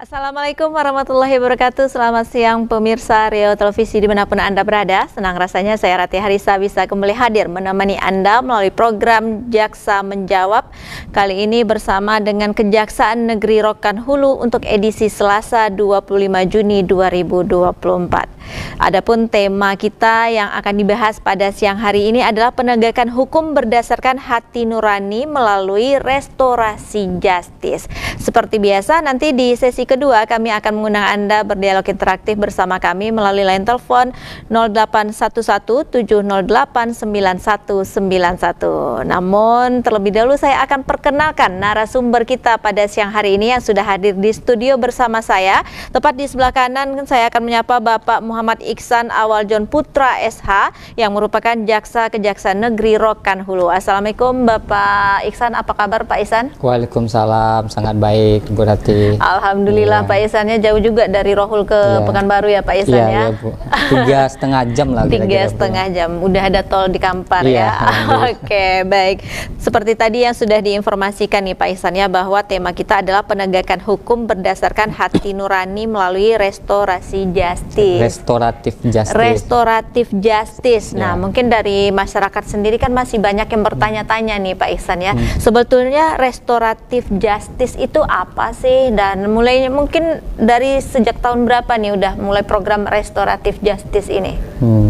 Assalamualaikum warahmatullahi wabarakatuh. Selamat siang pemirsa Riau Televisi dimanapun Anda berada. Senang rasanya saya Rati Harisa bisa kembali hadir menemani Anda melalui program Jaksa Menjawab. Kali ini bersama dengan Kejaksaan Negeri Rokan Hulu untuk edisi Selasa 25 Juni 2024. Adapun tema kita yang akan dibahas pada siang hari ini adalah penegakan hukum berdasarkan hati nurani melalui restorasi justice. Seperti biasa, nanti di sesi kedua kami akan mengundang Anda berdialog interaktif bersama kami melalui line telepon 0811-708-9191. Namun terlebih dahulu saya akan perkenalkan narasumber kita pada siang hari ini yang sudah hadir di studio bersama saya. Tepat di sebelah kanan saya akan menyapa Bapak Muhammad Iksan Awaljon Putra SH yang merupakan Jaksa Kejaksaan Negeri Rokan Hulu. Assalamualaikum Bapak Iksan, apa kabar Pak Iksan? Waalaikumsalam, sangat baik Bu Rati. Alhamdulillah, Pak Isannya jauh juga dari Rohul ke Pekanbaru ya Pak Isan ya? Iya Bu, 3,5 jam lah. 3,5 jam, udah ada tol di Kampar ya? Oke, baik. Seperti tadi yang sudah diinformasikan nih Pak Isan ya, bahwa tema kita adalah penegakan hukum berdasarkan hati nurani melalui restorasi justice. Restoratif justice. Nah, mungkin dari masyarakat sendiri kan masih banyak yang bertanya-tanya nih Pak Iksan ya. Sebetulnya restoratif justice itu apa sih? Dan mulainya mungkin dari sejak tahun berapa nih udah mulai program restoratif justice ini?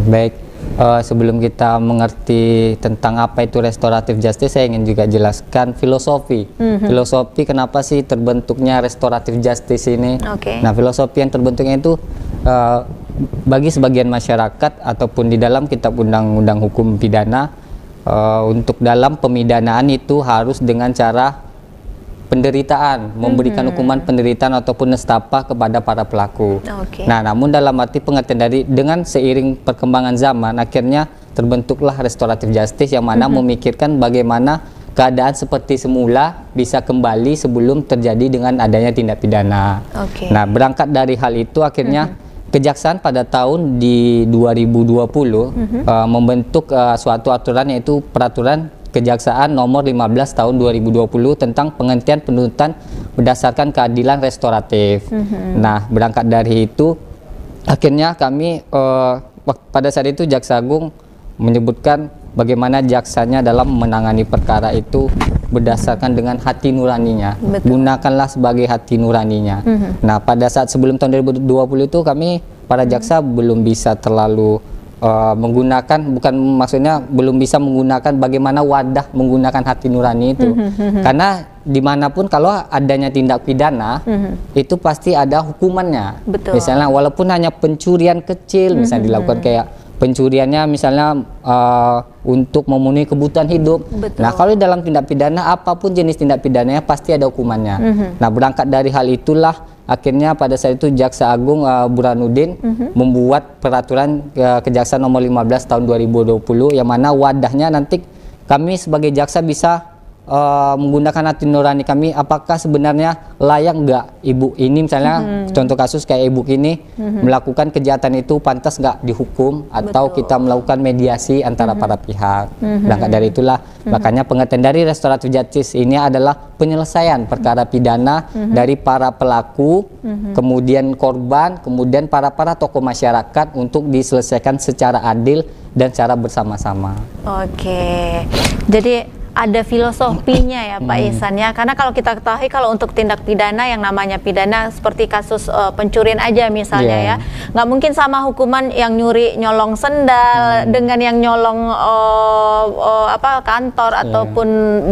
Baik. Sebelum kita mengerti tentang apa itu restoratif justice, saya ingin juga jelaskan filosofi. Filosofi kenapa sih terbentuknya restoratif justice ini? Nah, filosofi yang terbentuknya itu bagi sebagian masyarakat ataupun di dalam kitab undang-undang hukum pidana, untuk dalam pemidanaan itu harus dengan cara penderitaan, memberikan hukuman penderitaan ataupun nestapa kepada para pelaku. Nah, namun dalam arti pengertian dari dengan seiring perkembangan zaman, akhirnya terbentuklah restoratif justice yang mana memikirkan bagaimana keadaan seperti semula bisa kembali sebelum terjadi dengan adanya tindak pidana. Nah, berangkat dari hal itu akhirnya Kejaksaan pada tahun di 2020 membentuk suatu aturan, yaitu Peraturan Kejaksaan nomor 15 tahun 2020 tentang penghentian penuntutan berdasarkan keadilan restoratif. Nah, berangkat dari itu akhirnya kami pada saat itu Jaksa Agung menyebutkan bagaimana jaksanya dalam menangani perkara itu berdasarkan dengan hati nuraninya. Gunakanlah sebagai hati nuraninya. Nah, pada saat sebelum tahun 2020 itu kami para jaksa belum bisa terlalu menggunakan, bukan maksudnya belum bisa menggunakan bagaimana wadah menggunakan hati nurani itu. Karena dimanapun kalau adanya tindak pidana itu pasti ada hukumannya. Misalnya walaupun hanya pencurian kecil, misalnya dilakukan kayak pencuriannya misalnya untuk memenuhi kebutuhan hidup. Nah, kalau dalam tindak pidana apapun jenis tindak pidananya pasti ada hukumannya. Nah, berangkat dari hal itulah akhirnya pada saat itu Jaksa Agung Burhanuddin membuat Peraturan Kejaksaan nomor 15 tahun 2020 yang mana wadahnya nanti kami sebagai jaksa bisa menggunakan hati nurani kami, apakah sebenarnya layak nggak ibu ini misalnya contoh kasus kayak ibu ini melakukan kejahatan itu pantas nggak dihukum atau kita melakukan mediasi antara para pihak. Berangkat dari itulah makanya pengertian dari restoratif justice ini adalah penyelesaian perkara pidana dari para pelaku, kemudian korban, kemudian para tokoh masyarakat untuk diselesaikan secara adil dan secara bersama-sama. Jadi ada filosofinya ya Pak Ihsan ya, karena kalau kita ketahui kalau untuk tindak pidana yang namanya pidana seperti kasus pencurian aja misalnya ya, nggak mungkin sama hukuman yang nyuri nyolong sendal dengan yang nyolong kantor ataupun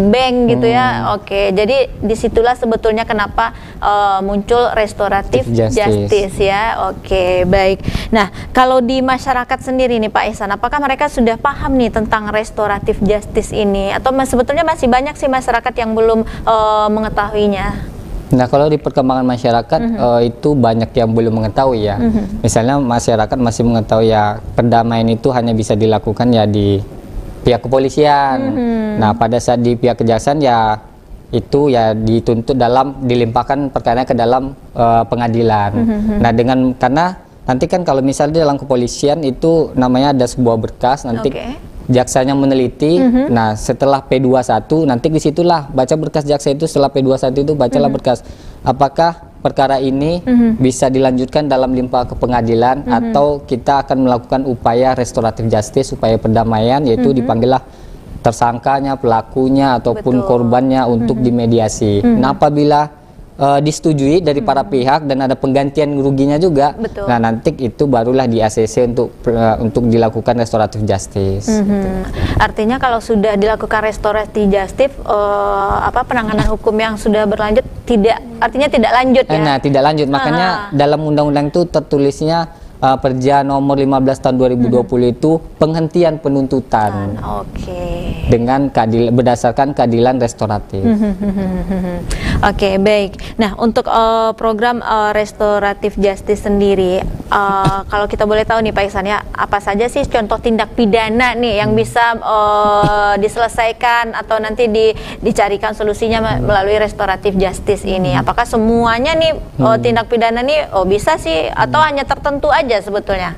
bank gitu ya. Jadi disitulah sebetulnya kenapa muncul restoratif justice ya. Baik. Nah, kalau di masyarakat sendiri nih Pak Ihsan, apakah mereka sudah paham nih tentang restoratif justice ini atau sebetulnya masih banyak sih masyarakat yang belum mengetahuinya? Nah, kalau di perkembangan masyarakat itu banyak yang belum mengetahui ya. Misalnya masyarakat masih mengetahui ya perdamaian itu hanya bisa dilakukan ya di pihak kepolisian. Nah, pada saat di pihak kejaksaan ya itu ya dituntut dilimpahkan perkara ke dalam pengadilan. Nah, karena nanti kan kalau misalnya dalam kepolisian itu namanya ada sebuah berkas nanti jaksanya meneliti. Nah, setelah P21 nanti disitulah baca berkas jaksa itu, setelah P21 itu bacalah berkas apakah perkara ini bisa dilanjutkan dalam limpah ke pengadilan atau kita akan melakukan upaya restoratif justice, upaya perdamaian, yaitu dipanggillah tersangkanya, pelakunya ataupun korbannya untuk dimediasi. Nah, apabila disetujui dari para pihak dan ada penggantian ruginya juga, nah nanti itu barulah di ACC untuk dilakukan restoratif justice. Artinya kalau sudah dilakukan restoratif justice, penanganan hukum yang sudah berlanjut artinya tidak lanjut ya? Nah, tidak lanjut. Makanya dalam undang-undang itu tertulisnya Perja nomor 15 tahun 2020 itu penghentian penuntutan. Dengan berdasarkan keadilan restoratif. Oke, baik. Nah, untuk program restoratif justice sendiri, kalau kita boleh tahu nih Pak Ihsan ya, apa saja sih contoh tindak pidana nih yang bisa diselesaikan atau nanti dicarikan solusinya melalui restoratif justice ini? Apakah semuanya nih tindak pidana nih bisa sih atau hanya tertentu aja sebetulnya?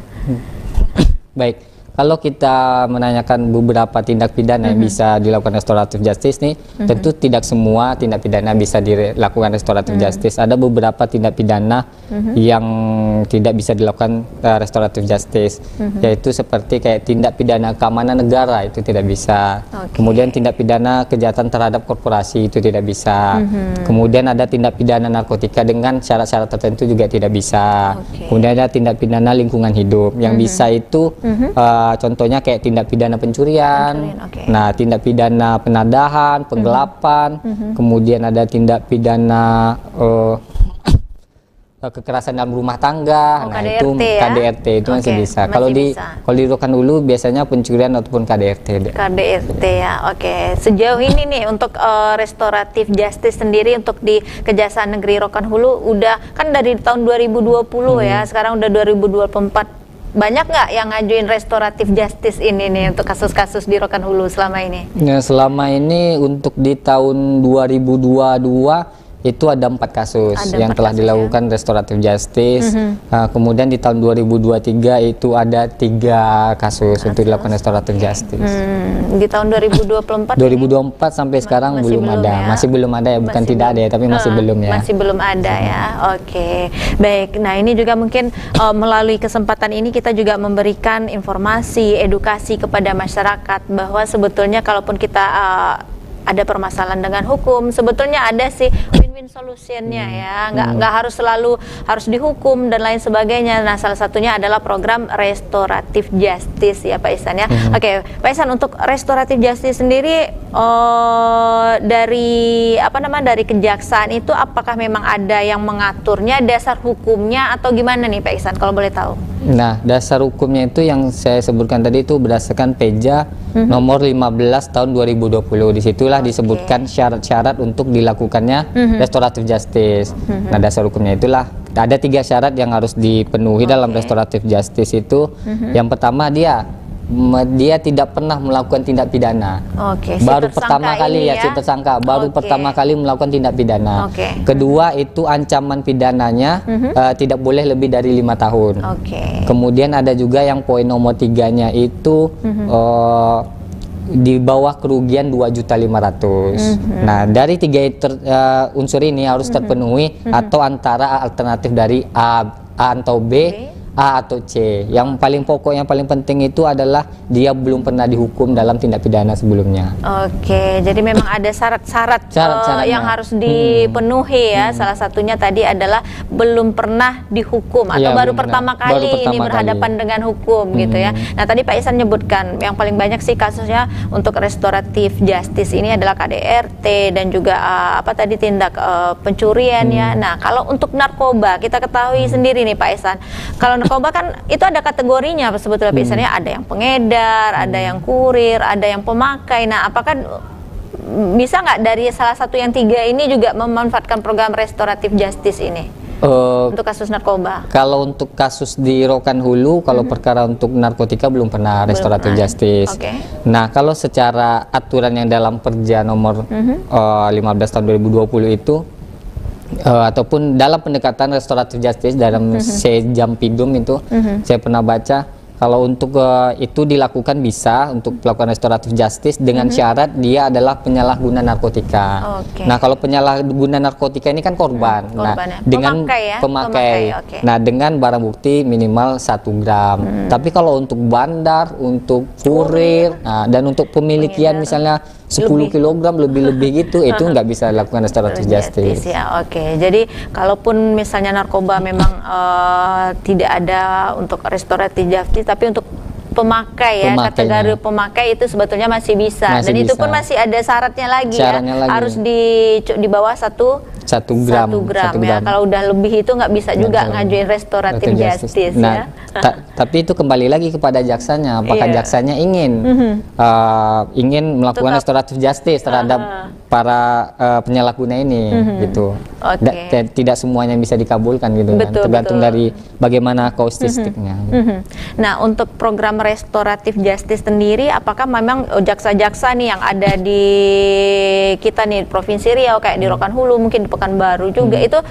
Baik, kalau kita menanyakan beberapa tindak pidana yang bisa dilakukan restoratif justice nih, tentu tidak semua tindak pidana bisa dilakukan restoratif justice. Ada beberapa tindak pidana yang tidak bisa dilakukan restoratif justice, yaitu seperti kayak tindak pidana keamanan negara, itu tidak bisa. Kemudian tindak pidana kejahatan terhadap korporasi, itu tidak bisa. Kemudian ada tindak pidana narkotika dengan syarat-syarat tertentu juga tidak bisa. Kemudian ada tindak pidana lingkungan hidup yang bisa itu contohnya kayak tindak pidana pencurian, nah tindak pidana penadahan, penggelapan, kemudian ada tindak pidana kekerasan dalam rumah tangga, nah KDRT, itu ya? KDRT itu masih bisa. Kalau di Rokan-Hulu biasanya pencurian ataupun KDRT. KDRT ya, Sejauh ini nih untuk restoratif justice sendiri untuk di Kejaksaan Negeri Rokan-Hulu udah kan dari tahun 2020 ya, sekarang udah 2024. Banyak nggak yang ngajuin restoratif justice ini nih untuk kasus-kasus di Rokan-Hulu selama ini? Ya, selama ini untuk di tahun 2022 itu ada 4 kasus yang telah dilakukan restoratif justice. Kemudian di tahun 2023 itu ada 3 kasus untuk dilakukan restoratif justice. Di tahun 2024 sampai sekarang belum ada, ya? Masih belum ada ya, bukan tidak ada ya, tapi masih belum ya. Masih belum ada ya. Baik. Nah, ini juga mungkin melalui kesempatan ini kita juga memberikan informasi, edukasi kepada masyarakat bahwa sebetulnya kalaupun kita ada permasalahan dengan hukum, sebetulnya ada sih win-win solutionnya ya, nggak harus selalu harus dihukum dan lain sebagainya. Nah, salah satunya adalah program restoratif justice ya Pak Ihsan ya. Pak Ihsan, untuk restoratif justice sendiri dari dari kejaksaan itu apakah memang ada yang mengaturnya, dasar hukumnya atau gimana nih Pak Ihsan kalau boleh tahu? Nah, dasar hukumnya itu yang saya sebutkan tadi itu berdasarkan Perja nomor 15 tahun 2020. Disitulah disebutkan syarat-syarat untuk dilakukannya restoratif justice. Nah, dasar hukumnya itulah ada 3 syarat yang harus dipenuhi dalam restoratif justice itu. Yang pertama dia tidak pernah melakukan tindak pidana. Baru pertama kali ya, si tersangka baru pertama kali melakukan tindak pidana. Kedua itu ancaman pidananya tidak boleh lebih dari 5 tahun. Kemudian ada juga yang poin nomor 3-nya itu di bawah kerugian 2.500.000. Nah, dari 3 unsur ini harus terpenuhi atau antara alternatif dari A atau B, A atau C. Yang paling pokok, yang paling penting itu adalah dia belum pernah dihukum dalam tindak pidana sebelumnya. Jadi memang ada syarat-syarat yang harus dipenuhi ya. Salah satunya tadi adalah belum pernah dihukum atau baru pertama kali ini berhadapan dengan hukum gitu ya. Nah, tadi Pak Ihsan nyebutkan yang paling banyak sih kasusnya untuk restoratif justice ini adalah KDRT dan juga tindak pencurian ya. Nah, kalau untuk narkoba kita ketahui sendiri nih Pak Ihsan, kalau narkoba kan itu ada kategorinya sebetulnya biasanya ada yang pengedar, ada yang kurir, ada yang pemakai. Nah, apakah bisa nggak dari salah satu yang 3 ini juga memanfaatkan program restoratif justice ini untuk kasus narkoba? Kalau untuk kasus di Rokan-Hulu, kalau perkara untuk narkotika belum pernah restoratif justice. Nah, kalau secara aturan yang dalam Perja nomor 15 tahun 2020 itu ataupun dalam pendekatan restoratif justice dalam Sejampidum itu saya pernah baca, Kalau untuk itu dilakukan bisa untuk melakukan restoratif justice dengan syarat dia adalah penyalahguna narkotika. Nah, kalau penyalahguna narkotika ini kan korban. Nah, dengan pemakai. Nah, dengan barang bukti minimal 1 gram. Tapi kalau untuk bandar, untuk kurir, nah, dan untuk pemilikian misalnya 10 kilogram lebih-lebih gitu, itu nggak bisa dilakukan restoratif justice. Ya, jadi kalaupun misalnya narkoba memang tidak ada untuk restoratif justice, tapi untuk pemakai ya, kategori pemakai itu sebetulnya masih bisa. Dan itu pun masih ada syaratnya lagi ya, harus di bawah 1 gram ya. Kalau udah lebih itu nggak bisa juga ngajuin restoratif justice ya. Tapi itu kembali lagi kepada jaksanya, apakah jaksanya ingin melakukan restoratif justice terhadap para penyalahguna ini gitu. Tidak semuanya bisa dikabulkan gitu kan, tergantung dari bagaimana kausistiknya. Nah, untuk program restoratif justice sendiri, apakah memang jaksa-jaksa nih yang ada di kita nih Provinsi Riau, kayak di Rokan Hulu, mungkin di Pekanbaru juga, itu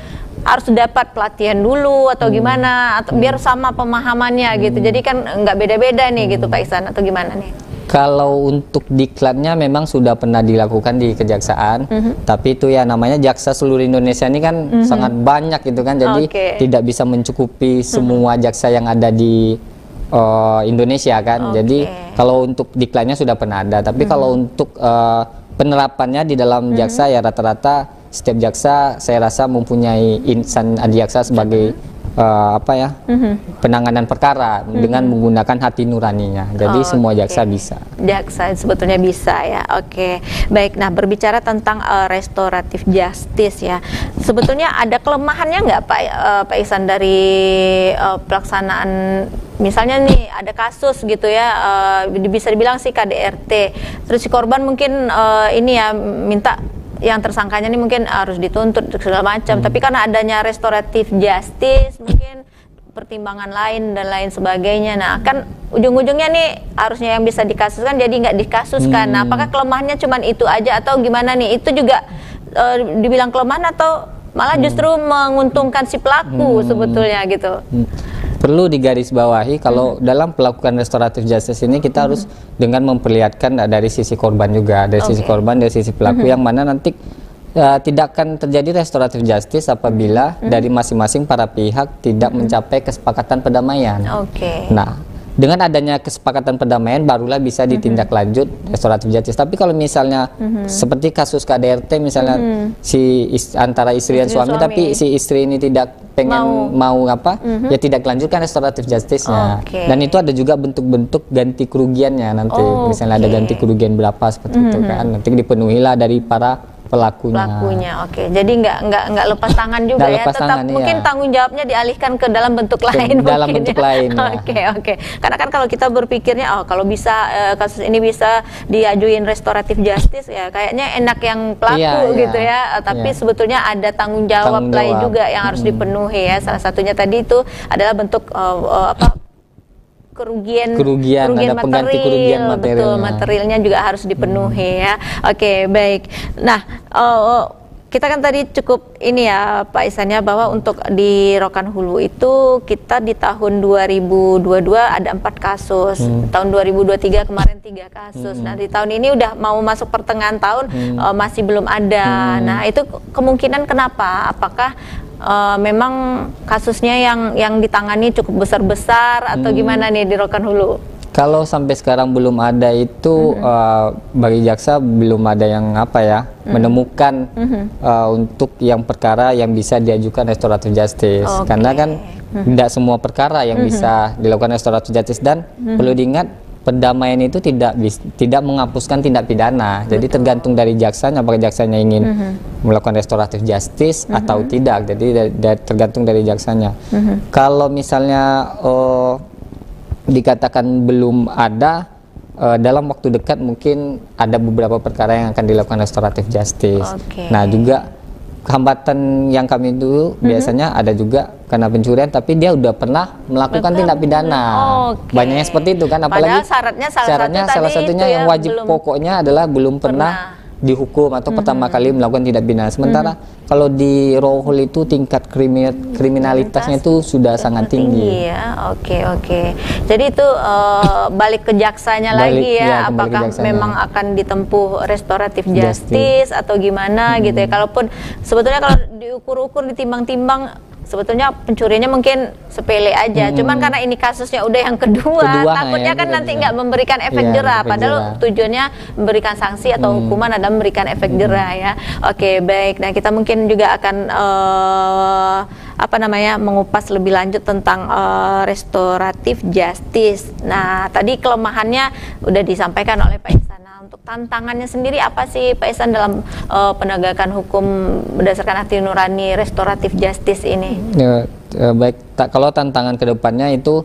harus dapat pelatihan dulu atau gimana, atau biar sama pemahamannya gitu. Jadi kan nggak beda-beda nih gitu Pak Ihsan, atau gimana nih? Kalau untuk diklatnya memang sudah pernah dilakukan di kejaksaan, tapi itu ya namanya jaksa seluruh Indonesia ini kan sangat banyak gitu kan, jadi tidak bisa mencukupi semua jaksa yang ada di Indonesia kan. Jadi kalau untuk diklatnya sudah pernah ada, tapi kalau untuk penerapannya di dalam jaksa ya rata-rata setiap jaksa saya rasa mempunyai insan adiaksa sebagai penanganan perkara dengan menggunakan hati nuraninya. Jadi semua jaksa bisa. Jaksa sebetulnya bisa ya. Baik. Nah, berbicara tentang restoratif justice ya, sebetulnya ada kelemahannya nggak Pak Ihsan dari pelaksanaan? Misalnya nih ada kasus gitu ya, bisa dibilang sih KDRT, terus si korban mungkin ini ya minta yang tersangkanya ini mungkin harus dituntut segala macam, tapi karena adanya restoratif justice mungkin pertimbangan lain dan lain sebagainya. Nah, kan ujung-ujungnya nih harusnya yang bisa dikasuskan jadi nggak dikasuskan. Nah, apakah kelemahannya cuman itu aja atau gimana nih? Itu juga dibilang kelemahan atau malah justru menguntungkan si pelaku sebetulnya gitu? Perlu digarisbawahi kalau dalam melakukan restoratif justice ini kita harus dengan memperlihatkan dari sisi korban juga, dari sisi korban, dari sisi pelaku, yang mana nanti tidak akan terjadi restoratif justice apabila dari masing-masing para pihak tidak mencapai kesepakatan perdamaian. Nah, dengan adanya kesepakatan perdamaian barulah bisa ditindaklanjut restoratif justice. Tapi kalau misalnya seperti kasus KDRT misalnya antara istri dan suami, tapi si istri ini tidak pengen mau ya tidak lanjutkan restoratif justice-nya. Dan itu ada juga bentuk-bentuk ganti kerugiannya nanti. Misalnya ada ganti kerugian berapa seperti itu kan. Nanti dipenuhilah dari para pelakunya. Jadi nggak lepas tangan juga ya, tetap mungkin tanggung jawabnya dialihkan ke dalam bentuk lain. Karena kan kalau kita berpikirnya kalau bisa kasus ini bisa diajuin restoratif justice ya kayaknya enak yang pelaku gitu ya, tapi sebetulnya ada tanggung jawab lain juga yang harus dipenuhi ya. Salah satunya tadi itu adalah bentuk kerugian ada pengganti kerugian materialnya juga harus dipenuhi ya. Baik. Nah, kita kan tadi cukup ini ya Pak Ihsan ya, bahwa untuk di Rokan Hulu itu kita di tahun 2022 ada 4 kasus, tahun 2023 kemarin 3 kasus. Nah, di tahun ini udah mau masuk pertengahan tahun masih belum ada. Nah, itu kemungkinan kenapa? Apakah memang kasusnya yang ditangani cukup besar-besar atau gimana nih di Rokan Hulu? Kalau sampai sekarang belum ada itu bagi jaksa belum ada yang menemukan untuk yang perkara yang bisa diajukan restoratif justice. Karena kan tidak semua perkara yang bisa dilakukan restoratif justice, dan perlu diingat perdamaian itu tidak menghapuskan tindak pidana. Jadi tergantung dari jaksanya, apakah jaksanya ingin melakukan restoratif justice atau tidak. Jadi tergantung dari jaksanya. Kalau misalnya dikatakan belum ada, dalam waktu dekat mungkin ada beberapa perkara yang akan dilakukan restoratif justice. Nah, juga hambatan yang kami dulu biasanya ada juga karena pencurian, tapi dia udah pernah melakukan tindak pidana. Banyaknya seperti itu kan, apalagi syaratnya salah satunya yang wajib pokoknya adalah belum pernah dihukum atau pertama kali melakukan tindak pidana. Sementara kalau di Rohul itu tingkat kriminalitasnya itu sudah sangat tinggi. Ya, oke. Jadi itu balik ke jaksanya lagi ya, apakah memang akan ditempuh restoratif justice atau gimana gitu ya. Kalaupun sebetulnya kalau diukur-ukur, ditimbang-timbang, sebetulnya pencuriannya mungkin sepele aja, cuman karena ini kasusnya udah yang kedua takutnya kan nanti nggak memberikan efek jerah, padahal tujuannya memberikan sanksi atau hukuman adalah memberikan efek jerah ya. Oke, baik. Nah, kita mungkin juga akan mengupas lebih lanjut tentang restoratif justice. Nah, tadi kelemahannya udah disampaikan oleh Pak Ihsan. Nah, untuk tantangannya sendiri apa sih Pak Ihsan dalam penegakan hukum berdasarkan hati nurani restoratif justice ini? Ya, baik, kalau tantangan kedepannya itu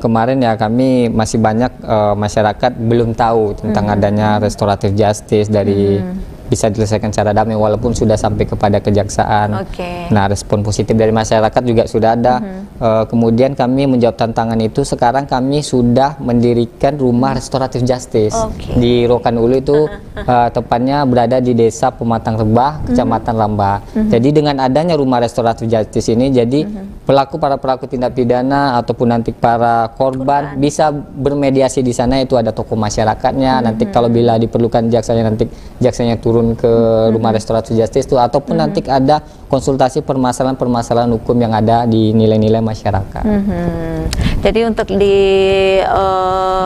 kemarin ya kami masih banyak masyarakat belum tahu tentang adanya restoratif justice dari bisa diselesaikan secara damai walaupun sudah sampai kepada kejaksaan. Nah, respon positif dari masyarakat juga sudah ada. Kemudian kami menjawab tantangan itu, sekarang kami sudah mendirikan rumah restoratif justice di Rokan Hulu itu, tepatnya berada di Desa Pematang Rebah, Kecamatan Lamba. Jadi dengan adanya rumah restoratif justice ini, jadi para pelaku tindak pidana ataupun nanti para korban bisa bermediasi di sana. Itu ada tokoh masyarakatnya. Nanti kalau bila diperlukan jaksanya turun ke rumah restoratif justice itu, ataupun nanti ada konsultasi permasalahan hukum yang ada di nilai-nilai masyarakat. Jadi untuk di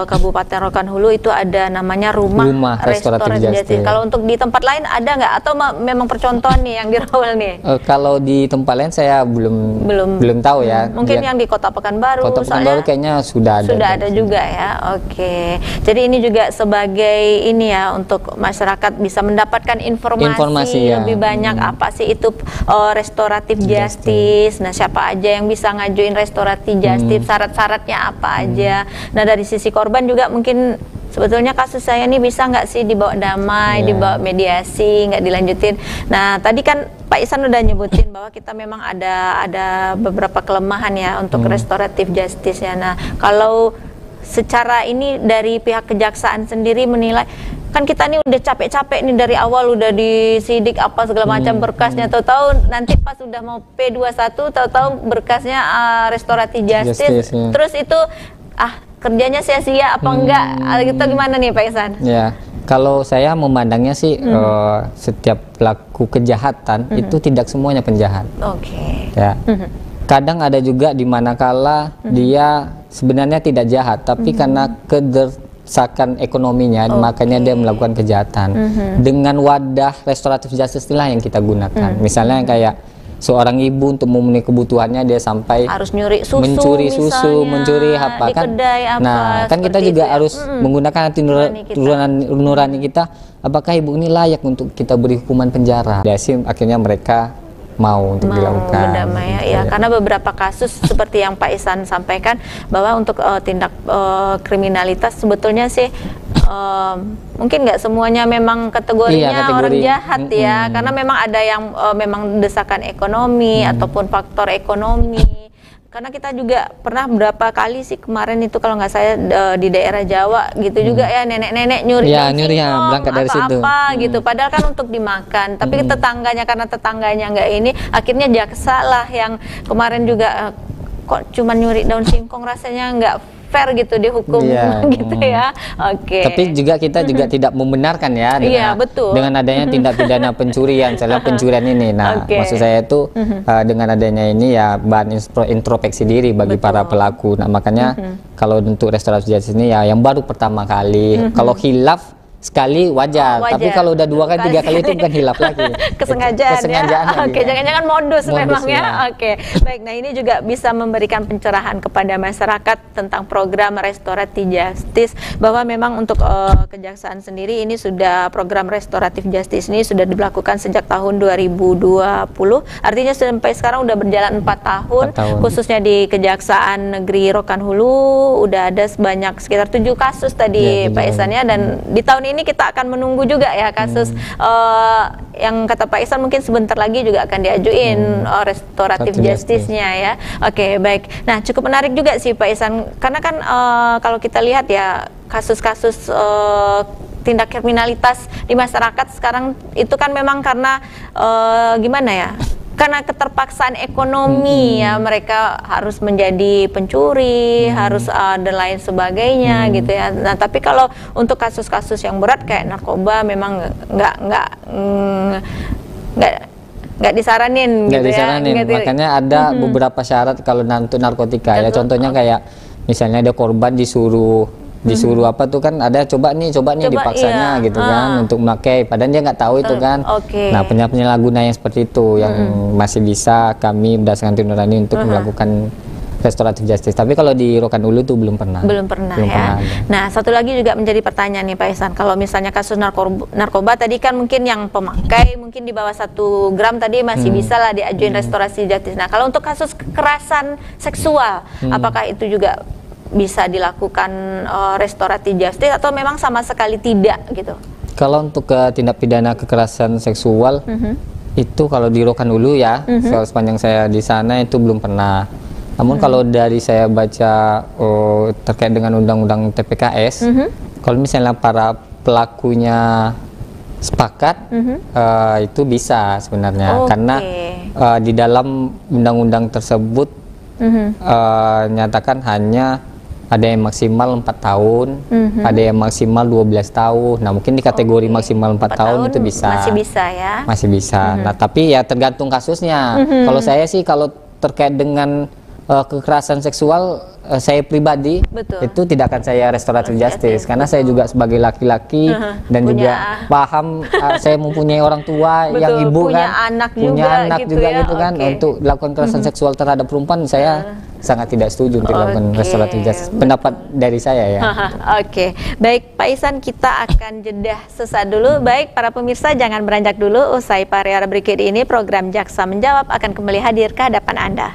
Kabupaten Rokan Hulu itu ada namanya rumah restoratif justice. Kalau untuk di tempat lain ada nggak, atau memang percontohan nih yang di Rohul nih? Kalau di tempat lain saya belum tahu ya. Mungkin yang di Kota Pekanbaru. Kota Pekanbaru kayaknya sudah ada. Sudah ada juga ya. Oke. Jadi ini juga sebagai ini ya, untuk masyarakat bisa mendapatkan informasi lebih banyak apa sih itu restoratif justice. Nah, siapa aja yang bisa ngajuin restoratif justice, syarat-syaratnya apa aja. Nah, dari sisi korban juga mungkin sebetulnya kasus saya ini bisa nggak sih dibawa damai, dibawa mediasi, nggak dilanjutin. Nah, tadi kan Pak Ihsan udah nyebutin bahwa kita memang ada beberapa kelemahan ya untuk restoratif justice ya. Nah, kalau secara ini dari pihak kejaksaan sendiri menilai, kan kita nih udah capek-capek nih dari awal, udah disidik apa segala macam berkasnya, tahu-tahu nanti pas udah mau P21 tahu-tahu berkasnya restoratif justice, terus itu kerjanya sia-sia apa enggak, gitu gimana nih Pak Ihsan? Ya, kalau saya memandangnya sih setiap pelaku kejahatan itu tidak semuanya penjahat. Ya. Kadang ada juga di manakala dia sebenarnya tidak jahat, tapi karena kedesakan ekonominya, makanya dia melakukan kejahatan. Dengan wadah restoratif justice inilah yang kita gunakan. Misalnya kayak seorang ibu untuk memenuhi kebutuhannya dia sampai harus nyuri susu, mencuri susu, mencuri apa kan? Nah, kan kita juga harus menggunakan hati nurani kita. Apakah ibu ini layak untuk kita beri hukuman penjara? Akhirnya mereka mau untuk dilakukan. Berdamai ya, karena beberapa kasus seperti yang Pak Ihsan sampaikan bahwa untuk tindak kriminalitas sebetulnya sih mungkin nggak semuanya memang kategorinya orang jahat ya, karena memang ada yang memang desakan ekonomi ataupun faktor ekonomi. Karena kita juga pernah berapa kali sih kemarin itu kalau nggak saya di daerah Jawa gitu juga ya, nenek-nenek nyuri berangkat dari situ gitu, padahal kan untuk dimakan, tapi tetangganya, karena tetangganya nggak ini, akhirnya jaksa lah yang kemarin juga kok cuma nyuri daun singkong, rasanya nggak fair gitu dihukum gitu ya. Tapi juga kita juga tidak membenarkan ya dengan adanya tindak pidana pencurian, misalnya pencurian ini. Nah, maksud saya itu dengan adanya ini ya bahan introspeksi diri bagi para pelaku. Nah, makanya kalau untuk restoratif justice ini ya yang baru pertama kali, kalau hilaf sekali wajar, tapi kalau udah 2 kali 3 kali itu bukan hilaf lagi. Kesengajaan ya. Jangan-jangan modus memang ya. Baik, nah ini juga bisa memberikan pencerahan kepada masyarakat tentang program restoratif justice, bahwa memang untuk kejaksaan sendiri ini sudah program restoratif justice ini sudah dilakukan sejak tahun 2020. Artinya sampai sekarang udah berjalan 4 tahun. Khususnya di Kejaksaan Negeri Rokan Hulu udah ada sebanyak sekitar 7 kasus tadi Pak Ihsan ya, dan di tahun ini kita akan menunggu juga ya kasus yang kata Pak Ihsan mungkin sebentar lagi juga akan diajuin restoratif justice-nya ya. Baik. Nah, cukup menarik juga sih Pak Ihsan, karena kan kalau kita lihat ya kasus-kasus tindak kriminalitas di masyarakat sekarang itu kan memang karena gimana ya? Karena keterpaksaan ekonomi ya, mereka harus menjadi pencuri, harus dan lain sebagainya gitu ya. Nah, tapi kalau untuk kasus-kasus yang berat kayak narkoba memang nggak disaranin nggak gitu disaranin. ya. Makanya ada beberapa syarat kalau untuk narkotika ya. Contohnya kayak misalnya ada korban disuruh apa tuh kan, ada coba nih dipaksanya gitu kan untuk memakai, padahal dia nggak tahu itu kan. Nah, penyalahguna yang seperti itu yang masih bisa kami berdasarkan nurani untuk melakukan restoratif justice. Tapi kalau di Rokan Hulu itu belum pernah ya. Nah, satu lagi juga menjadi pertanyaan nih Pak Ihsan, kalau misalnya kasus narkoba tadi kan mungkin yang pemakai mungkin di bawah 1 gram tadi masih bisa lah diajuin restorasi justice. Nah, kalau untuk kasus kekerasan seksual apakah itu juga bisa dilakukan restoratif justice atau memang sama sekali tidak gitu? Kalau untuk tindak pidana kekerasan seksual itu kalau di Rokan Hulu ya, sepanjang saya di sana itu belum pernah. Namun kalau dari saya baca terkait dengan undang-undang TPKS, kalau misalnya para pelakunya sepakat, itu bisa sebenarnya, karena di dalam undang-undang tersebut nyatakan hanya ada yang maksimal 4 tahun, ada yang maksimal 12 tahun. Nah, mungkin di kategori maksimal 4 tahun itu bisa. Masih bisa ya? Masih bisa. Nah, tapi ya tergantung kasusnya. Kalau saya sih kalau terkait dengan kekerasan seksual, saya pribadi itu tidak akan saya restoratif justice, karena saya juga sebagai laki-laki dan juga paham saya mempunyai orang tua yang ibu kan, punya anak juga gitu kan, untuk lakukan kekerasan seksual terhadap perempuan saya sangat tidak setuju untuk lakukan restoratif justice. Pendapat dari saya ya. Baik Pak Ihsan, kita akan jeda sesaat dulu. Baik para pemirsa, jangan beranjak dulu. Usai pariwara berikut ini, program Jaksa Menjawab akan kembali hadir ke hadapan Anda.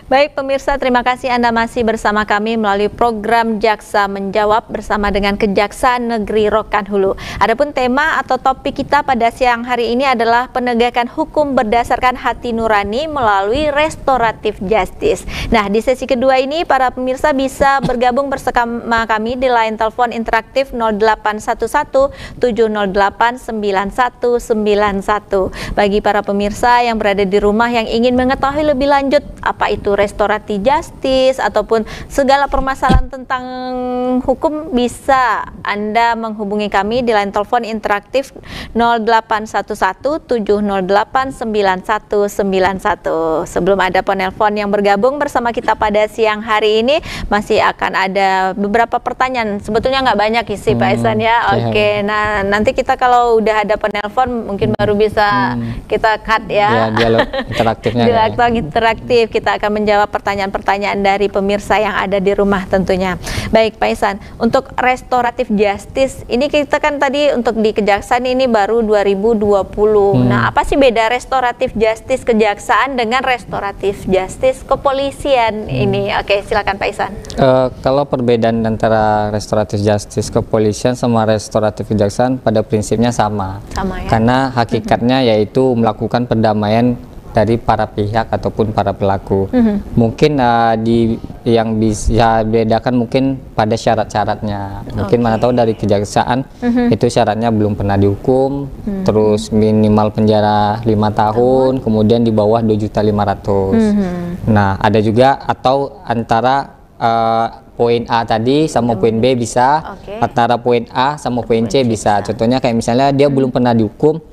Baik pemirsa, terima kasih Anda masih bersama kami melalui program Jaksa Menjawab bersama dengan Kejaksaan Negeri Rokan Hulu. Adapun tema atau topik kita pada siang hari ini adalah penegakan hukum berdasarkan hati nurani melalui restoratif justice. Nah, di sesi kedua ini para pemirsa bisa bergabung bersama kami di line telepon interaktif 0811 708 9191. Bagi para pemirsa yang berada di rumah yang ingin mengetahui lebih lanjut apa itu restoratif justice ataupun segala permasalahan tentang hukum, bisa Anda menghubungi kami di line telepon interaktif 0811 708 9191. Sebelum ada penelpon yang bergabung bersama kita pada siang hari ini, masih akan ada beberapa pertanyaan. Sebetulnya nggak banyak isi Pak Ihsan ya. Oke, nah nanti kita kalau udah ada penelpon mungkin baru bisa kita cut ya. Dialog interaktifnya. Dialog interaktif, kita akan menjawab pertanyaan-pertanyaan dari pemirsa yang ada di rumah tentunya. Baik Pak Ihsan, untuk restoratif justice ini kita kan tadi untuk di kejaksaan ini baru 2020. Nah, apa sih beda restoratif justice kejaksaan dengan restoratif justice kepolisian ini? Oke, silakan Pak Ihsan. Kalau perbedaan antara restoratif justice kepolisian sama restoratif kejaksaan pada prinsipnya sama. Sama ya. Karena hakikatnya yaitu melakukan perdamaian dari para pihak ataupun para pelaku. Mungkin yang bisa bedakan mungkin pada syarat-syaratnya. Mungkin mana tahu dari kejaksaan itu syaratnya belum pernah dihukum, terus minimal penjara 5 tahun, kemudian di bawah 2.500.000. Nah, ada juga atau antara poin A tadi sama poin B bisa, antara poin A sama poin C bisa. Contohnya kayak misalnya dia belum pernah dihukum,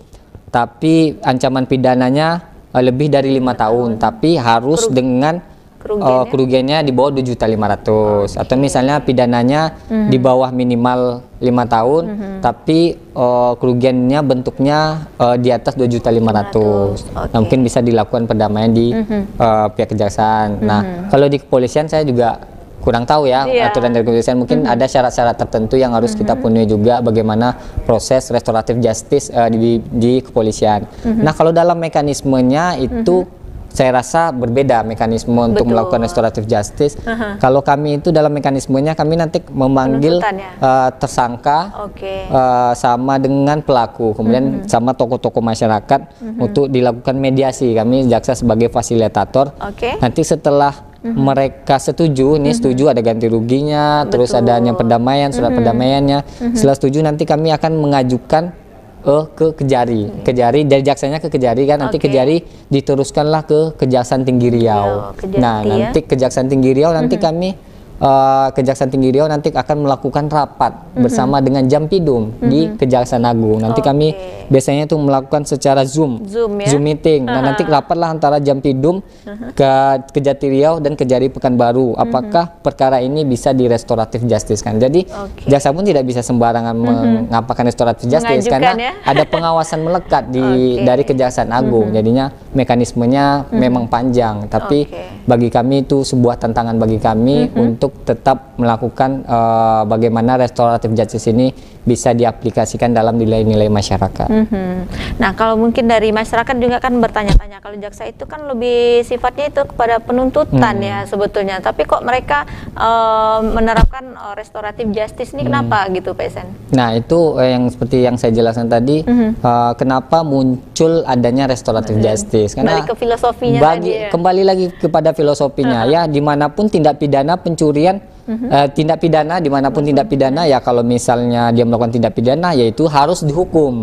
tapi ancaman pidananya lebih dari 5 tahun, tapi harus dengan kerugiannya di bawah 2.500.000. Atau misalnya pidananya di bawah minimal 5 tahun, tapi kerugiannya bentuknya di atas 2.500.000. Nah, mungkin bisa dilakukan perdamaian di pihak kejaksaan. Nah, kalau di kepolisian saya juga kurang tahu ya aturan dari kepolisian. Mungkin ada syarat-syarat tertentu yang harus kita penuhi juga bagaimana proses restoratif justice di kepolisian. Nah, kalau dalam mekanismenya itu saya rasa berbeda mekanisme untuk melakukan restoratif justice. Kalau kami itu dalam mekanismenya kami nanti memanggil tersangka sama dengan pelaku, kemudian sama tokoh-tokoh masyarakat untuk dilakukan mediasi. Kami jaksa sebagai fasilitator. Nanti setelah mereka setuju, ini setuju ada ganti ruginya, terus adanya perdamaian, surat perdamaiannya. Setelah setuju nanti kami akan mengajukan ke Kejari, dari jaksanya ke Kejari kan, nanti Kejari diteruskanlah ke Kejaksaan Tinggi Riau. Nah, nanti Kejaksaan Tinggi Riau nanti kami Kejaksaan Tinggi Riau nanti akan melakukan rapat bersama dengan Jampidum di Kejaksaan Agung. Nanti kami biasanya itu melakukan secara Zoom meeting. Nah, nanti rapatlah antara Jampidum ke Kejati Riau dan Kejari Pekanbaru. Apakah perkara ini bisa di restoratif justice kan? Jadi jaksa pun tidak bisa sembarangan mengapakan restoratif justice karena ada pengawasan melekat dari Kejaksaan Agung. Jadinya mekanismenya memang panjang. Tapi bagi kami itu sebuah tantangan bagi kami untuk tetap melakukan bagaimana restoratif justice ini bisa diaplikasikan dalam nilai-nilai masyarakat. Nah, kalau mungkin dari masyarakat juga kan bertanya-tanya, kalau jaksa itu kan lebih sifatnya itu kepada penuntutan ya sebetulnya, tapi kok mereka menerapkan restoratif justice ini kenapa gitu Pak Ihsan? Nah, itu yang seperti yang saya jelaskan tadi, kenapa muncul adanya restoratif justice? Karena kembali ke filosofinya kembali lagi kepada filosofinya ya, dimanapun tindak pidana pencurian, tindak pidana dimanapun tindak pidana ya, kalau misalnya dia melakukan tindak pidana yaitu harus dihukum.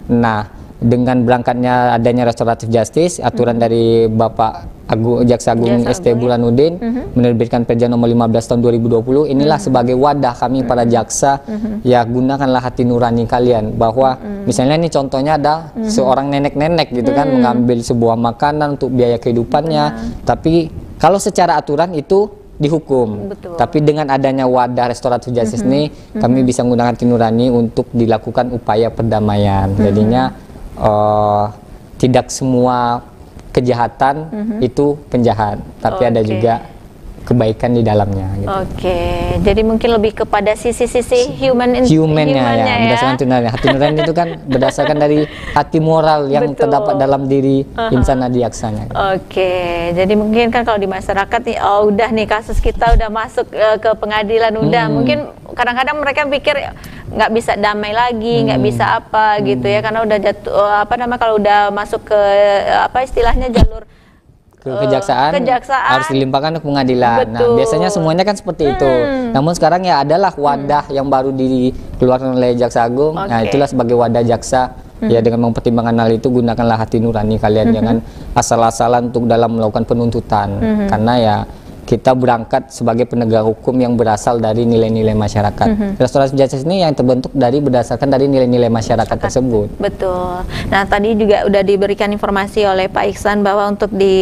Nah, dengan berangkatnya adanya restoratif justice, aturan dari Bapak Jaksa Agung ST Burhanuddin menerbitkan Perja nomor 15 tahun 2020, inilah sebagai wadah kami para jaksa, ya gunakanlah hati nurani kalian, bahwa misalnya ini contohnya ada seorang nenek-nenek gitu kan mengambil sebuah makanan untuk biaya kehidupannya, tapi kalau secara aturan itu dihukum. Tapi dengan adanya wadah restoratif justice ini kami bisa menggunakan hati nurani untuk dilakukan upaya perdamaian. Jadinya tidak semua kejahatan itu penjahat, tapi ada juga kebaikan di dalamnya. Gitu. Oke, jadi mungkin lebih kepada sisi-sisi humannya ya, berdasarkan tunarnya. Hati nurani itu kan berdasarkan dari hati moral yang terdapat dalam diri insan adiaksanya. Oke, jadi mungkin kan kalau di masyarakat nih, oh udah nih kasus kita udah masuk ke pengadilan, udah mungkin kadang-kadang mereka pikir nggak bisa damai lagi, nggak bisa apa gitu ya, karena udah jatuh kalau udah masuk ke istilahnya jalur kejaksaan harus dilimpahkan ke pengadilan. Betul. Nah, biasanya semuanya kan seperti itu. Namun sekarang ya adalah wadah yang baru dikeluarkan oleh Jaksa Agung. Nah, itulah sebagai wadah jaksa. Ya, dengan mempertimbangkan hal itu, gunakanlah hati nurani kalian, jangan asal-asalan untuk dalam melakukan penuntutan. Karena ya kita berangkat sebagai penegak hukum yang berasal dari nilai-nilai masyarakat. Restoratif justice ini yang terbentuk berdasarkan dari nilai-nilai masyarakat tersebut. Betul. Nah, tadi juga udah diberikan informasi oleh Pak Iksan bahwa untuk di